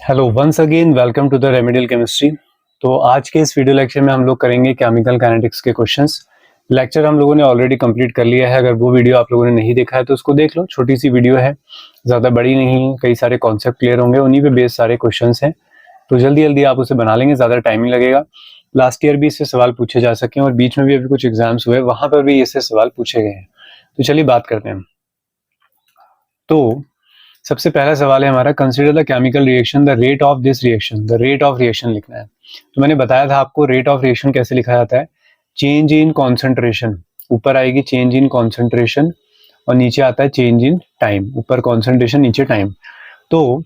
Hello once again welcome to the remedial chemistry. तो आज के इस वीडियो लेक्चर में हम लोग करेंगे केमिकल काइनेटिक्स के क्वेश्चंस। लेक्चर हम लोगों ने ऑलरेडी कंप्लीट कर लिया है। अगर वो वीडियो आप लोगों ने नहीं देखा है तो उसको देख लो, छोटी सी वीडियो है, ज़्यादा बड़ी नहीं है, कई सारे कॉन्सेप्ट क्लियर होंगे, उन्हीं पे बेस्ड सारे क्वेश्चंस हैं। तो जल्दी जल्दी आप उसे बना लेंगे, ज़्यादा टाइम नहीं लगेगा। लास्ट ईयर भी इससे सवाल पूछे जा सके और बीच में भी अभी कुछ एग्जाम्स हुए, वहाँ पर भी इससे सवाल पूछे गए हैं। तो चलिए बात करते हैं। तो सबसे पहला सवाल है हमारा, consider the chemical reaction, the rate of this reaction. The rate of reaction लिखना है। तो मैंने बताया था आपको रेट ऑफ रिएक्शन कैसे लिखा जाता है। चेंज इन कॉन्सेंट्रेशन, ऊपर आएगी चेंज इन कॉन्सेंट्रेशन और नीचे आता है चेंज इन टाइम। ऊपर कॉन्सेंट्रेशन, नीचे टाइम। तो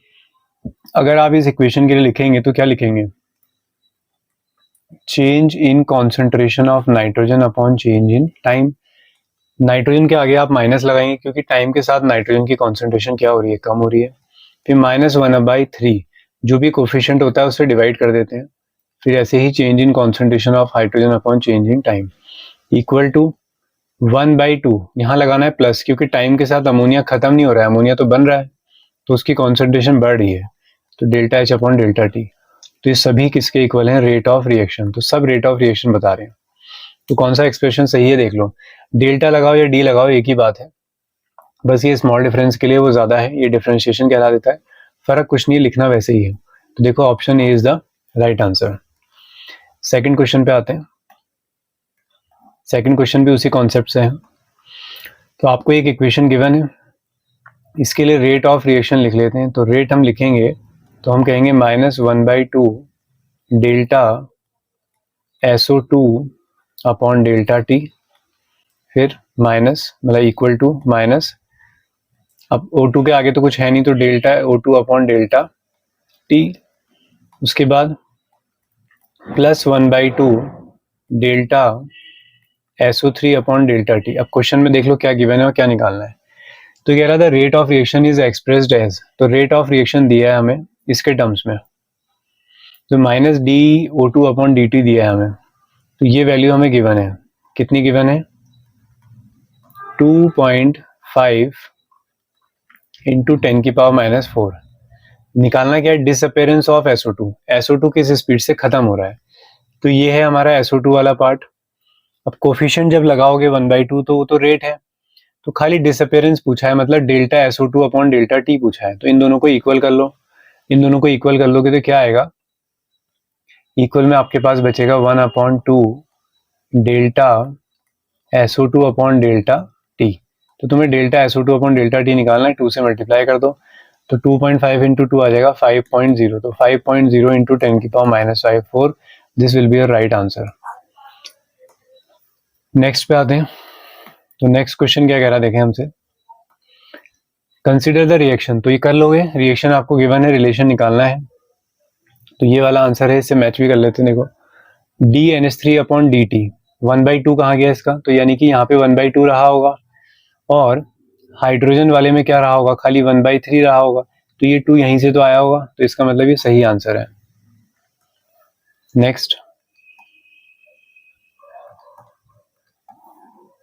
अगर आप इस इक्वेशन के लिए लिखेंगे तो क्या लिखेंगे? Change in concentration of nitrogen upon change in time. Nitrogen के आगे आप माइनस लगाएंगे क्योंकि टाइम के साथ नाइट्रोजन की कॉन्सेंट्रेशन क्या हो रही है? कम हो रही है। फिर -1/3 जो भी कोफिशिएंट होता है उससे डिवाइड कर देते हैं। फिर ऐसे ही change in concentration of hydrogen upon change in time equal to 1/2। यहाँ लगाना है प्लस क्योंकि टाइम के साथ अमोनिया खत्म नहीं हो रहा है, अमोनिया तो बन रहा है, तो उसकी कॉन्सेंट्रेशन बढ़ रही है। तो delta H upon delta T. तो ये सभी किसके इक्वल हैं? Rate of reaction. तो सब रेट ऑफ रिएक्शन बता रहे हैं। तो कौन सा एक्सप्रेशन सही है देख लो। डेल्टा लगाओ या डी लगाओ एक ही बात है, बस ये स्मॉल डिफरेंस के लिए वो ज्यादा है, ये डिफरेंशिएशन कहला देता है। फर्क कुछ नहीं, लिखना वैसे ही है। तो देखो option A is the right answer. Second question पे आते हैं। सेकंड क्वेश्चन भी उसी कॉन्सेप्ट से है। तो आपको एक इक्वेशन गिवन है, इसके लिए रेट ऑफ रिएक्शन लिख लेते हैं। तो रेट हम लिखेंगे तो हम कहेंगे -1/2 delta SO2 upon delta T, फिर माइनस मतलब इक्वल टू माइनस, अब O2 के आगे तो कुछ है नहीं तो delta O2 upon delta T, उसके बाद +1/2 delta SO3 upon delta T. अब क्वेश्चन में देख लो क्या गिवन है और क्या निकालना है। तो कह रहा था rate of reaction is expressed as, तो रेट ऑफ रिएक्शन दिया है हमें इसके टर्म्स में, तो -dO2 अपॉन dt दिया है हमें। तो ये वैल्यू हमें गिवन है, कितनी गिवन है? 2.5 इंटू 10⁻⁴। निकालना क्या है? Disappearance of SO2। SO2 किस स्पीड से खत्म हो रहा है, तो ये है हमारा SO2 वाला पार्ट। अब कोफिशिएंट जब लगाओगे 1/2 तो वो तो रेट है, तो खाली डिसअपेरेंस पूछा है, मतलब delta SO2 upon delta T पूछा है। तो इन दोनों को इक्वल कर लो। इन दोनों को इक्वल कर लोगे तो क्या आएगा? इक्वल में आपके पास बचेगा 1/2 delta SO2 upon delta T. तो तुम्हें delta SO2 upon delta T निकालना है, 2 से मल्टीप्लाई कर दो तो 2.5 इंटू 2 आ जाएगा 5.0। तो 5.0 into 10⁻⁴, this will be your right answer. Next पे आते हैं। तो नेक्स्ट क्वेश्चन क्या कह रहा है देखें हमसे, कंसीडर द रिएक्शन। तो ये कर लोगे, रिएक्शन आपको गिवन है, रिलेशन निकालना है। तो ये वाला आंसर है, इससे मैच भी कर लेते हैं। देखो DNH3 अपॉन dt, 1/2 कहाँ गया इसका? तो यानी कि यहाँ पे 1/2 रहा होगा और हाइड्रोजन वाले में क्या रहा होगा? खाली 1/3 रहा होगा। तो ये 2 यहीं से तो आया होगा, तो इसका मतलब ये सही आंसर है। नेक्स्ट,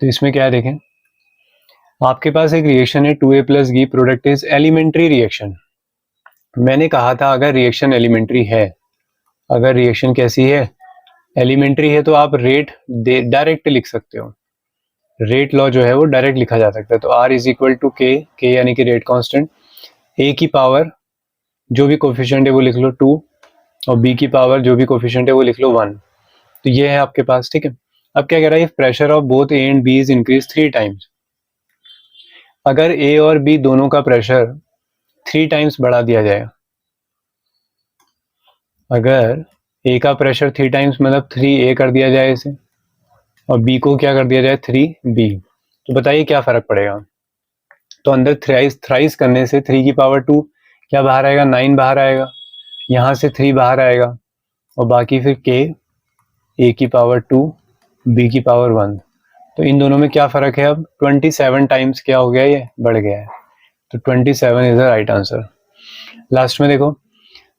तो इसमें क्या है देखें, आपके पास एक रिएक्शन है 2A + G, product is elementary reaction. मैंने कहा था अगर रिएक्शन एलिमेंट्री है, अगर रिएक्शन कैसी है? एलिमेंट्री है, तो आप रेट डायरेक्ट लिख सकते हो। रेट लॉ जो है वो डायरेक्ट लिखा जा सकता है। तो R इज इक्वल टू के यानी कि रेट कांस्टेंट, A की पावर जो भी कोफिशिएंट है वो लिख लो 2 और B की पावर जो भी कोफिशिएंट है वो लिख लो 1। तो ये है आपके पास, ठीक है। अब क्या कह रहा है? Pressure of both A and B is increase 3 times. अगर A और B दोनों का प्रेशर 3 टाइम्स बढ़ा दिया जाए, अगर A का प्रेशर 3 टाइम्स मतलब 3A कर दिया जाए इसे, और B को क्या कर दिया जाए? 3B, तो बताइए क्या फर्क पड़ेगा? तो अंदर थ्राइस करने से 3 की पावर 2 क्या बाहर आएगा? 9 बाहर आएगा, यहाँ से 3 बाहर आएगा और बाकी फिर K, A की पावर 2, B की पावर 1। तो इन दोनों में क्या फर्क है? अब 27 टाइम्स क्या हो गया? ये बढ़ गया है। तो 27 is the right answer. Last में देखो,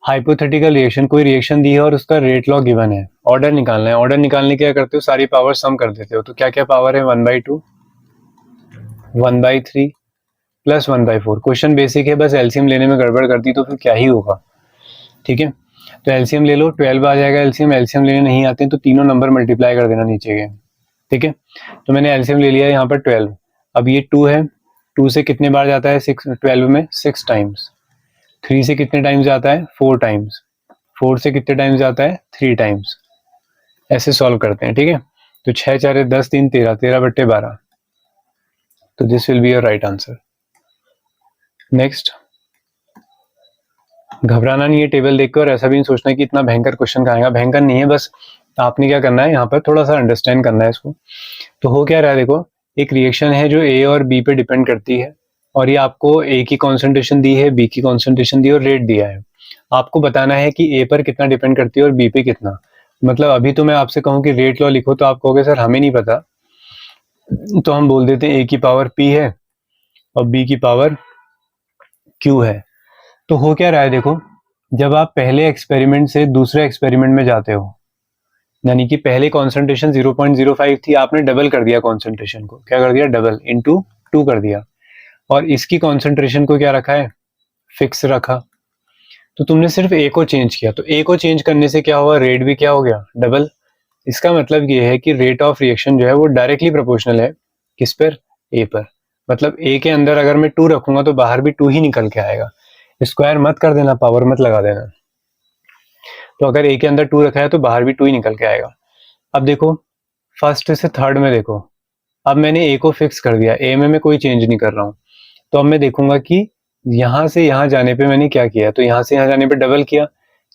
हाइपोथेटिकल रिएक्शन, कोई रिएक्शन दी है और उसका रेट लॉ गिवन है, ऑर्डर निकालना है। ऑर्डर निकालने के क्या करते हो? सारी पावर सम कर देते हो। तो क्या क्या पावर है? 1/2, 1/3 प्लस 1/4। क्वेश्चन बेसिक है, बस एलसीएम लेने में गड़बड़ कर दी तो फिर क्या ही होगा। ठीक है, तो एलसीएम ले लो, 12 आ जाएगा एलसीएम। एलसीएम लेने नहीं आते हैं तो तीनों नंबर मल्टीप्लाई कर देना नीचे के, ठीक है। तो मैंने एलसीएम ले लिया यहाँ पर 12। अब ये 2 है, 2 से कितने बार जाता है 6, 12 में 6 टाइम्स। 3 से कितने टाइम्स जाता है 4 टाइम्स। 4 से कितने टाइम्स जाता है 3 टाइम्स। ऐसे सॉल्व करते हैं, ठीक है। तो 6 4 10 3 13, 13/12। तो this will be your right answer. Next, घबराना नहीं है टेबल देखकर, और ऐसा भी नहीं सोचना कि इतना भयंकर क्वेश्चन का आएगा। भयंकर नहीं है, बस आपने क्या करना है यहाँ पर थोड़ा सा अंडरस्टैंड करना है इसको। तो हो क्या रहा है देखो, एक रिएक्शन है जो ए और बी पे डिपेंड करती है, और ये आपको ए की कॉन्सेंट्रेशन दी है, बी की कॉन्सेंट्रेशन दी है और रेट दिया है। आपको बताना है कि ए पर कितना डिपेंड करती है और बी पे कितना। मतलब अभी तो मैं आपसे कहूँ कि रेट लॉ लिखो तो आप कहोगे सर हमें नहीं पता, तो हम बोल देते हैं ए की पावर पी है और बी की पावर क्यू है। तो हो क्या रहा है देखो, जब आप पहले एक्सपेरिमेंट से दूसरे एक्सपेरिमेंट में जाते हो, यानी कि पहले कॉन्सेंट्रेशन 0.05 थी, आपने डबल कर दिया कॉन्सेंट्रेशन को। क्या कर दिया, डबल इंटू 2 कर दिया। और इसकी कॉन्सेंट्रेशन को क्या रखा है, फिक्स रखा। तो तुमने सिर्फ ए को चेंज किया, तो ए को चेंज करने से क्या हुआ, रेट भी क्या हो गया, डबल। इसका मतलब ये है कि रेट ऑफ रिएक्शन जो है वो डायरेक्टली प्रोपोर्शनल है किस पर, ए पर। मतलब ए के अंदर अगर मैं 2 रखूंगा तो बाहर भी 2 ही निकल के आएगा। स्क्वायर मत कर देना, पावर मत लगा देना। तो अगर ए के अंदर 2 रखा है तो बाहर भी 2 ही निकल के आएगा। अब देखो, फर्स्ट से थर्ड में देखो, अब मैंने ए को फिक्स कर दिया, ए में मैं कोई चेंज नहीं कर रहा हूँ। तो अब मैं देखूंगा कि यहाँ से यहाँ जाने पे मैंने क्या किया, तो यहाँ से यहाँ जाने पे डबल किया।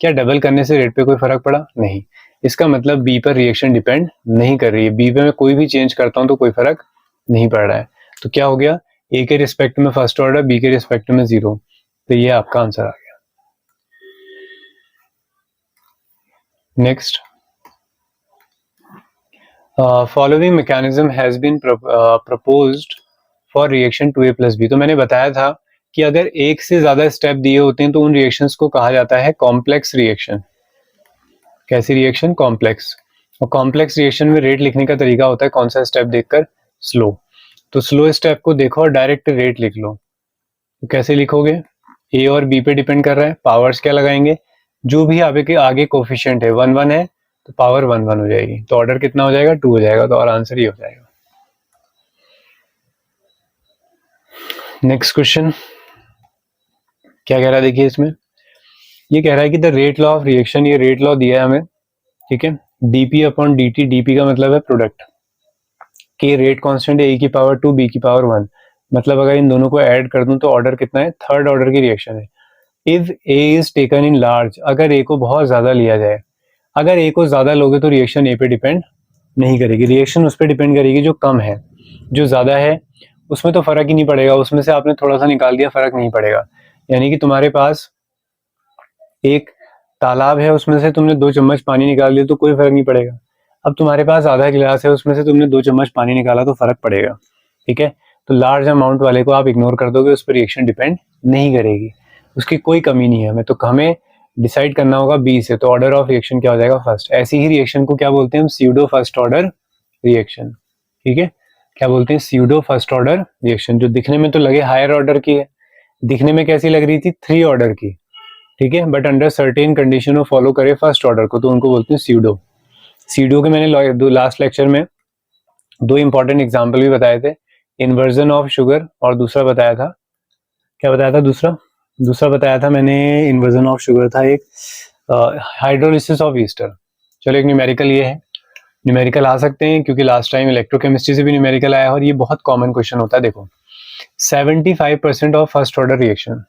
क्या डबल करने से रेट पे कोई फर्क पड़ा, नहीं। इसका मतलब बी पर रिएक्शन डिपेंड नहीं कर रही है, बी पे मैं कोई भी चेंज करता हूँ तो कोई फर्क नहीं पड़ रहा है। तो क्या हो गया, ए के रिस्पेक्ट में फर्स्ट ऑर्डर, बी के रिस्पेक्ट में 0। तो ये आपका आंसर आ गया। Next, following mechanism has been proposed for reaction 2A + B। तो मैंने बताया था कि अगर एक से ज्यादा स्टेप दिए होते हैं तो उन रिएक्शंस को कहा जाता है कॉम्प्लेक्स रिएक्शन। कैसी रिएक्शन, कॉम्प्लेक्स। और कॉम्प्लेक्स रिएक्शन में रेट लिखने का तरीका होता है कौन सा स्टेप देखकर, स्लो। तो स्लो स्टेप को देखो और डायरेक्ट रेट लिख लो। तो कैसे लिखोगे, ए और बी पे डिपेंड कर रहा है, पावर्स क्या लगाएंगे, जो भी आगे कोफिशिएंट है 1 1 है तो पावर 1 1 हो जाएगी। तो ऑर्डर कितना हो जाएगा, 2 हो जाएगा। तो और आंसर ही हो जाएगा। नेक्स्ट क्वेश्चन क्या कह रहा है देखिए, इसमें ये कह रहा है कि the rate law of reaction, ये रेट लॉ दिया है हमें, ठीक है। डीपी अपॉन dt, डीपी का मतलब है प्रोडक्ट, के रेट कांस्टेंट है, ए की पावर 2 बी की पावर 1। मतलब अगर इन दोनों को ऐड कर दूं तो ऑर्डर कितना है, थर्ड ऑर्डर की रिएक्शन है। If A is taken in large, अगर ए को बहुत ज्यादा लिया जाए, अगर ए को ज्यादा लोगे तो रिएक्शन ए पे डिपेंड नहीं करेगी, रिएक्शन उस पर डिपेंड करेगी जो कम है। जो ज्यादा है उसमें तो फर्क ही नहीं पड़ेगा, उसमें से आपने थोड़ा सा निकाल दिया, फर्क नहीं पड़ेगा। यानी कि तुम्हारे पास एक तालाब है, उसमें से तुमने 2 चम्मच पानी निकाल लिया तो कोई फर्क नहीं पड़ेगा। अब तुम्हारे पास आधा गिलास है, उसमें से तुमने 2 चम्मच पानी निकाला तो फर्क पड़ेगा, ठीक है। तो लार्ज अमाउंट वाले को आप इग्नोर कर दोगे, उस पर रिएक्शन डिपेंड नहीं करेगी, उसकी कोई कमी नहीं है। हमें डिसाइड करना होगा बी से, तो ऑर्डर ऑफ रिएक्शन क्या हो जाएगा, फर्स्ट। ऐसी ही रिएक्शन को क्या बोलते हैं हम, स्यूडो फर्स्ट ऑर्डर रिएक्शन, ठीक है। क्या बोलते हैं, स्यूडो फर्स्ट ऑर्डर रिएक्शन। जो दिखने में तो लगे हायर ऑर्डर की है, दिखने में कैसी लग रही थी, 3 ऑर्डर की, ठीक है, बट अंडर सर्टेन कंडीशन वो फॉलो करे फर्स्ट ऑर्डर को, तो उनको बोलते हैं स्यूडो। स्यूडो के मैंने लास्ट लेक्चर में 2 इंपॉर्टेंट एग्जाम्पल भी बताए थे, इन्वर्जन ऑफ शुगर, और दूसरा बताया था, क्या बताया था दूसरा बताया था मैंने, इन्वर्जन ऑफ शुगर था एक, हाइड्रोलिसिस ऑफ ईस्टर। चलो एक न्यूमेरिकल ये है, न्यूमेरिकल आ सकते हैं क्योंकि लास्ट टाइम इलेक्ट्रोकेमिस्ट्री से भी न्यूमेरिकल आया, और ये बहुत कॉमन क्वेश्चन होता है। देखो 75% ऑफ फर्स्ट ऑर्डर रिएक्शन,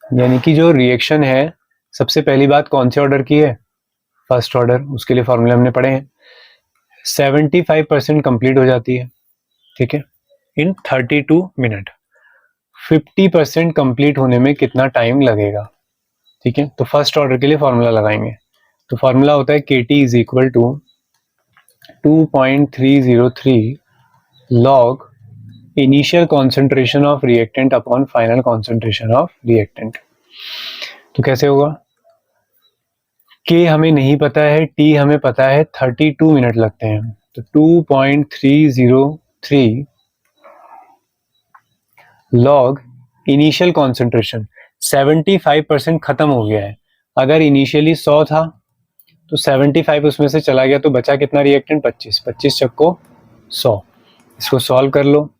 यानी कि जो रिएक्शन है सबसे पहली बात कौन से ऑर्डर की है, फर्स्ट ऑर्डर, उसके लिए फॉर्मूले हमने पढ़े हैं। 75% कंप्लीट हो जाती है, ठीक है, इन 32 मिनट। 50% कंप्लीट होने में कितना टाइम लगेगा, ठीक है। तो फर्स्ट ऑर्डर के लिए फॉर्मूला लगाएंगे, तो फॉर्मूला होता है KT is equal to 2.303 log initial concentration of reactant upon final concentration of reactant. तो कैसे होगा, के हमें नहीं पता है, टी हमें पता है, 32 मिनट लगते हैं। तो 2.303 लॉग इनिशियल कॉन्सेंट्रेशन, 75% खत्म हो गया है, अगर इनिशियली 100 था तो 75 उसमें से चला गया, तो बचा कितना रिएक्टेंट? 25। 25 चक्को 100। इसको सॉल्व कर लो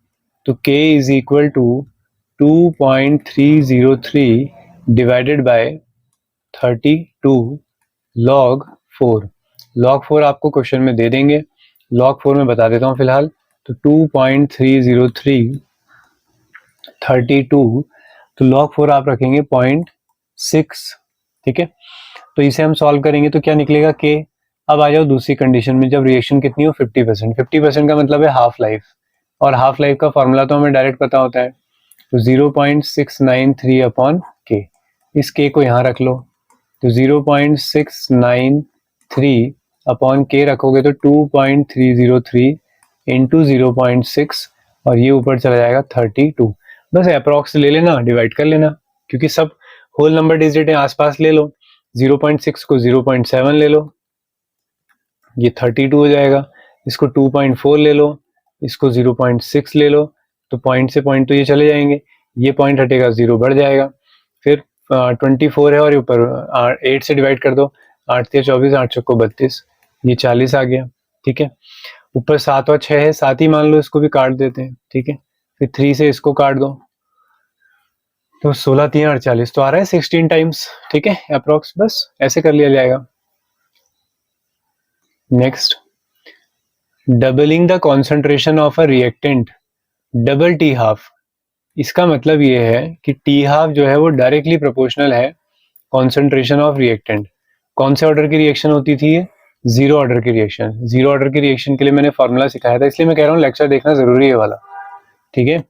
तो K is equal to 2.303 divided by 32 log 4। log 4 आपको क्वेश्चन में दे देंगे, log 4 में बता देता हूँ फिलहाल। तो 2.303 32, तो log 4 आप रखेंगे 0.6। ठीक है, तो इसे हम सॉल्व करेंगे तो क्या निकलेगा? K। अब आ जाओ दूसरी कंडीशन में, जब रिएक्शन कितनी हो? 50%। 50% का मतलब है हाफ लाइफ, और हाफ लाइफ का फॉर्मूला तो हमें डायरेक्ट पता होता है, तो 0.693 अपॉन K। इस K को यहाँ रख लो, तो 0.693 अपॉन K रखोगे तो 2.303 इंटू 0.6, और ये ऊपर चला जाएगा 32। बस अप्रॉक्स ले लेना, डिवाइड कर लेना, क्योंकि सब होल नंबर डिजिट है, आसपास ले लो। 0.6 को 0.7 ले लो, ये 32 हो जाएगा। इसको 2.4 ले लो, इसको 0.6 ले लो, तो पॉइंट से पॉइंट तो ये चले जाएंगे, ये पॉइंट हटेगा, 0 बढ़ जाएगा। फिर 24 है और ऊपर 8 से डिवाइड कर दो, 8 से 24, 8 चौको 32, ये 40 आ गया। ठीक है, ऊपर 7 और 6 है, 7 ही मान लो, इसको भी काट देते हैं। ठीक है, फिर 3 से इसको काट दो, तो 16 3 48, तो आ रहा है 16 टाइम्स। ठीक है, अप्रोक्स, बस ऐसे कर लिया जाएगा। Next, doubling the concentration of a reactant double T half. इसका मतलब ये है कि टी हाफ जो है वो डायरेक्टली प्रोपोर्शनल है कॉन्सेंट्रेशन ऑफ रिएक्टेंट। कौन से ऑर्डर की रिएक्शन होती थी ये? जीरो ऑर्डर की रिएक्शन। जीरो ऑर्डर की रिएक्शन के लिए मैंने फॉर्मूला सिखाया था, इसलिए मैं कह रहा हूँ लेक्चर देखना जरूरी है वाला। ठीक है,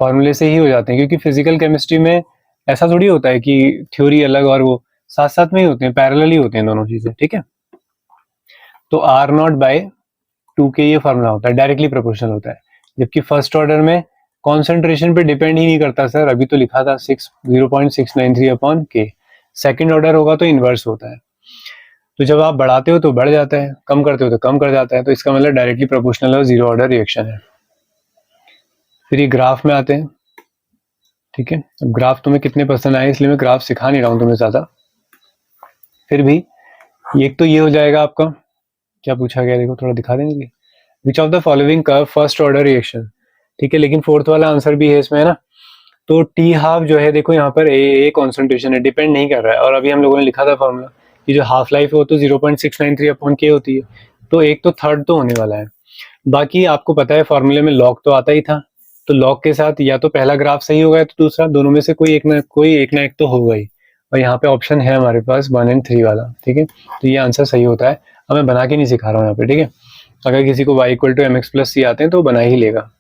फॉर्मूले से ही हो जाते हैं, क्योंकि फिजिकल केमिस्ट्री में ऐसा थोड़ी होता है कि थ्योरी अलग और वो साथ साथ में ही होते हैं, पैरेलल ही होते हैं दोनों चीजें। ठीक है, तो आर नॉट बाय 2K ये फॉर्मूला होता है, डायरेक्टली प्रोपोर्शनल होता है। जबकि फर्स्ट ऑर्डर में कॉन्सेंट्रेशन पे डिपेंड ही नहीं करता सर, अभी तो लिखा था 0.693 अपॉन K। सेकेंड ऑर्डर होगा तो इनवर्स होता है, तो जब आप बढ़ाते हो तो बढ़ जाता है, कम करते हो तो कम कर जाता है, तो इसका मतलब डायरेक्टली प्रोपोर्शनल है, जीरो ऑर्डर रिएक्शन है। फिर ये ग्राफ में आते हैं। ठीक है, अब ग्राफ तुम्हें कितने पसंद आए इसलिए मैं ग्राफ सिखा नहीं रहा हूँ तुम्हें ज्यादा, फिर भी एक तो ये हो जाएगा आपका, क्या पूछा गया देखो, थोड़ा दिखा देंगे, which of the following curve first order reaction. ठीक है, लेकिन फोर्थ वाला आंसर भी है इसमें, है ना। तो टी हाफ जो है देखो यहाँ पर ए कॉन्सेंट्रेशन है, डिपेंड नहीं कर रहा है, और अभी हम लोगों ने लिखा था फॉर्मूला कि जो हाफ लाइफ है वो तो 0.693 अपॉन के होती है, तो एक तो थर्ड तो होने वाला है। बाकी आपको पता है फॉर्मूले में लॉग तो आता ही था, तो लॉग के साथ या तो पहला ग्राफ सही होगा तो दूसरा, दोनों में से कोई एक ना एक तो होगा ही, और यहाँ पे ऑप्शन है हमारे पास 1 और 3 वाला। ठीक है, तो ये आंसर सही होता है। अब मैं बना के नहीं सिखा रहा हूँ यहाँ पे। ठीक है, अगर किसी को y equal to mx plus C आते हैं तो बना ही लेगा।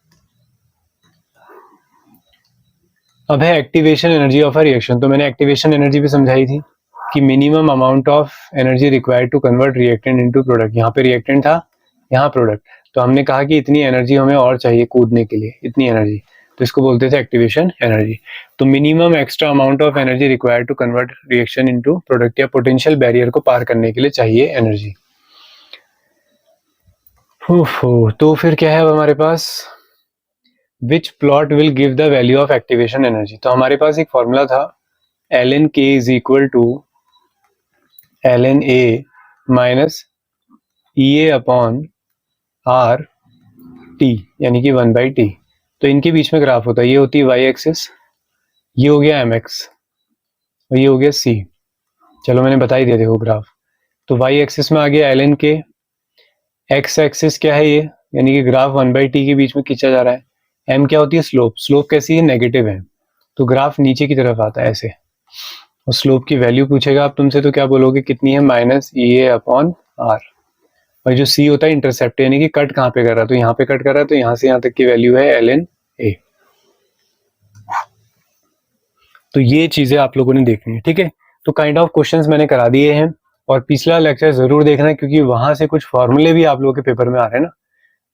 अब है activation energy of a reaction. तो मैंने एक्टिवेशन एनर्जी भी समझाई थी कि minimum amount of energy required to convert reactant into product. यहाँ पे रिएक्टेंट था, यहाँ प्रोडक्ट, तो हमने कहा कि इतनी एनर्जी हमें और चाहिए कूदने के लिए, इतनी एनर्जी, तो इसको बोलते थे एक्टिवेशन एनर्जी। तो minimum extra amount of energy required to convert reaction into product, या पोटेंशियल बैरियर को पार करने के लिए चाहिए एनर्जी। तो फिर क्या है अब हमारे पास, which plot will give the value of activation energy. तो हमारे पास एक फॉर्मूला था, ln k is equal to ln a minus EA upon R T, यानी कि 1/t। तो इनके बीच में ग्राफ होता है, ये होती है y एक्सिस, ये हो गया mx और ये हो गया c। चलो मैंने बता ही दिया, देखो ग्राफ। तो y एक्सिस में आ गया ln k, x एक्सिस क्या है ये, यानी कि ग्राफ 1/t के बीच में खींचा जा रहा है। m क्या होती है? स्लोप। स्लोप कैसी है? नेगेटिव है, तो ग्राफ नीचे की तरफ आता है ऐसे, और स्लोप की वैल्यू पूछेगा आप तुमसे तो क्या बोलोगे, कितनी है? Minus EA upon R. और जो C होता है इंटरसेप्ट, यानी कि कट कहाँ पे कर रहा है, तो यहाँ पे कट कर रहा है, तो यहाँ से यहाँ तक की वैल्यू है ln A। तो ये चीजें आप लोगों ने देखनी है। ठीक है, तो काइंड ऑफ क्वेश्चंस मैंने करा दिए हैं, और पिछला लेक्चर जरूर देखना, क्योंकि वहां से कुछ फॉर्मूले भी आप लोगों के पेपर में आ रहे हैं ना,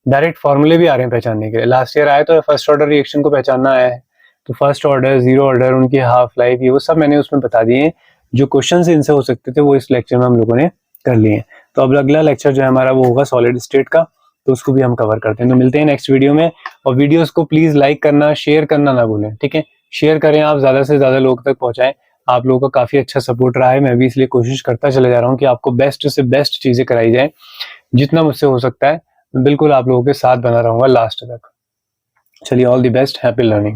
डायरेक्ट फॉर्मूले भी आ रहे हैं पहचानने के लिए। लास्ट ईयर आया तो फर्स्ट ऑर्डर रिएक्शन को पहचानना आया है, तो फर्स्ट ऑर्डर, जीरो ऑर्डर, उनकी हाफ लाइफ, ये वो सब मैंने उसमें बता दिए हैं। जो क्वेश्चन इनसे हो सकते थे वो इस लेक्चर में हम लोगों ने कर लिए हैं। तो अब अगला लेक्चर जो है हमारा वो होगा सॉलिड स्टेट का, तो उसको भी हम कवर करते हैं। तो मिलते हैं नेक्स्ट वीडियो में, और वीडियोस को प्लीज लाइक करना, शेयर करना ना भूलें। ठीक है, शेयर करें आप, ज्यादा से ज्यादा लोग तक पहुंचाएं, आप लोगों का काफ़ी अच्छा सपोर्ट रहा है, मैं भी इसलिए कोशिश करता चले जा रहा हूँ कि आपको बेस्ट से बेस्ट चीज़ें कराई जाएँ। जितना मुझसे हो सकता है, बिल्कुल आप लोगों के साथ बना रहूँगा लास्ट तक। चलिए all the best, happy learning.